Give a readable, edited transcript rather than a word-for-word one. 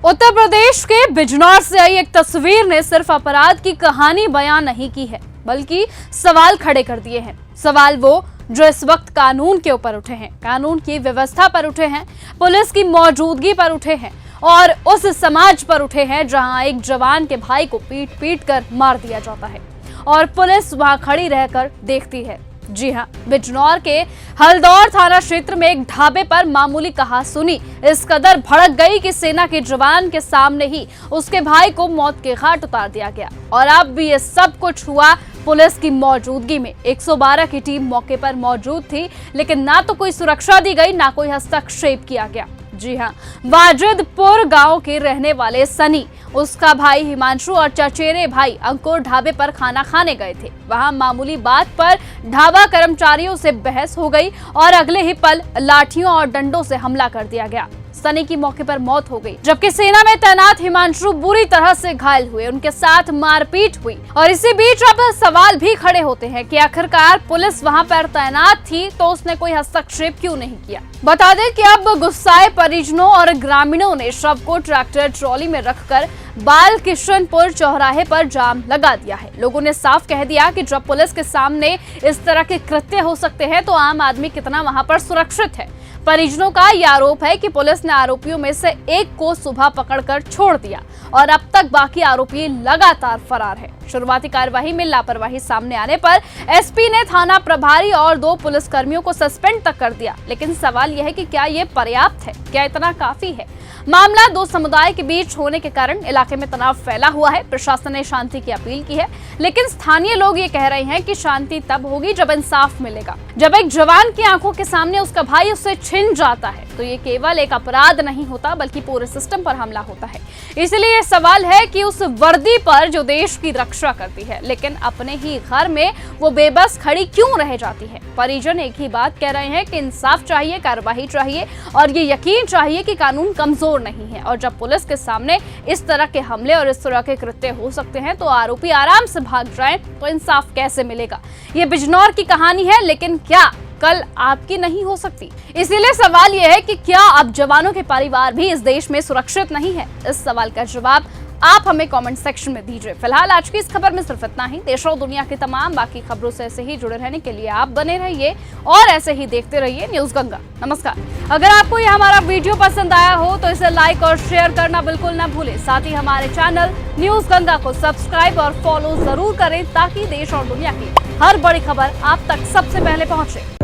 उत्तर प्रदेश के बिजनौर से आई एक तस्वीर ने सिर्फ अपराध की कहानी बयां नहीं की है, बल्कि सवाल खड़े कर दिए हैं। सवाल वो जो इस वक्त कानून के ऊपर उठे हैं, कानून की व्यवस्था पर उठे हैं, पुलिस की मौजूदगी पर उठे हैं और उस समाज पर उठे हैं जहां एक जवान के भाई को पीट पीट कर मार दिया जाता है और पुलिस वहां खड़ी रहकर देखती है। जी हां, बिजनौर के हल्दौर थाना क्षेत्र में एक ढाबे पर मामूली कहासुनी इस कदर भड़क गई कि सेना के जवान के सामने ही उसके भाई को मौत के घाट उतार दिया गया। और अब भी ये सब कुछ हुआ पुलिस की मौजूदगी में। 112 की टीम मौके पर मौजूद थी, लेकिन ना तो कोई सुरक्षा दी गई, ना कोई हस्तक्षेप किया गया। जी हां, वाजिदपुर गांव के रहने वाले सनी, उसका भाई हिमांशु और चचेरे भाई अंकुर ढाबे पर खाना खाने गए थे। वहां मामूली बात पर ढाबा कर्मचारियों से बहस हो गई और अगले ही पल लाठियों और डंडों से हमला कर दिया गया। सनी की मौके पर मौत हो गई, जबकि सेना में तैनात हिमांशु बुरी तरह से घायल हुए, उनके साथ मारपीट हुई। और इसी बीच अब सवाल भी खड़े होते हैं कि आखिरकार पुलिस वहां पर तैनात थी तो उसने कोई हस्तक्षेप क्यों नहीं किया। बता दें कि अब गुस्साए परिजनों और ग्रामीणों ने शव को ट्रैक्टर ट्रॉली में रखकर बाल किशनपुर चौराहे पर जाम लगा दिया है। लोगों ने साफ कह दिया कि जब पुलिस के सामने इस तरह के कृत्य हो सकते हैं तो आम आदमी कितना वहां पर सुरक्षित है। परिजनों का यह आरोप है कि पुलिस ने आरोपियों में से एक को सुबह पकड़कर छोड़ दिया और अब तक बाकी आरोपी लगातार फरार है। शुरुआती कार्यवाही में लापरवाही सामने आने पर एसपी ने थाना प्रभारी और 2 पुलिसकर्मियों को सस्पेंड तक कर दिया। लेकिन सवाल यह है कि क्या ये पर्याप्त है, क्या इतना काफी है? मामला 2 समुदाय के बीच होने के कारण इलाके में तनाव फैला हुआ है। प्रशासन ने शांति की अपील की है, लेकिन स्थानीय लोग ये कह रहे हैं कि शांति तब होगी जब इंसाफ मिलेगा। जब एक जवान की आंखों के सामने उसका भाई उससे छिन जाता है तो ये केवल एक अपराध नहीं होता, बल्कि पूरे सिस्टम पर हमला होता है। इसलिए ये सवाल है कि उस वर्दी पर जो देश की रक्षा करती है, लेकिन अपने ही घर में वो बेबस खड़ी क्यों रह जाती है? परिजन एक ही बात कह रहे हैं कि इंसाफ चाहिए, कार्रवाई चाहिए और ये यकीन चाहिए कि कानून कमजोर नहीं है। और जब पुलिस के सामने इस तरह के हमले और इस तरह के कृत्य हो सकते हैं तो आरोपी आराम से भाग जाएं तो इंसाफ कैसे मिलेगा? ये बिजनौर की कहानी है, लेकिन क्या कल आपकी नहीं हो सकती? इसीलिए सवाल यह है कि क्या अब जवानों के परिवार भी इस देश में सुरक्षित नहीं है? इस सवाल का जवाब आप हमें कमेंट सेक्शन में दीजिए। फिलहाल आज की इस खबर में सिर्फ इतना ही। देश और दुनिया की तमाम बाकी खबरों से ऐसे ही जुड़े रहने के लिए आप बने रहिए और ऐसे ही देखते रहिए न्यूज गंगा। नमस्कार। अगर आपको यह हमारा वीडियो पसंद आया हो तो इसे लाइक और शेयर करना बिल्कुल न भूलें। साथ ही हमारे चैनल न्यूज गंगा को सब्सक्राइब और फॉलो जरूर करें ताकि देश और दुनिया की हर बड़ी खबर आप तक सबसे पहले पहुंचे।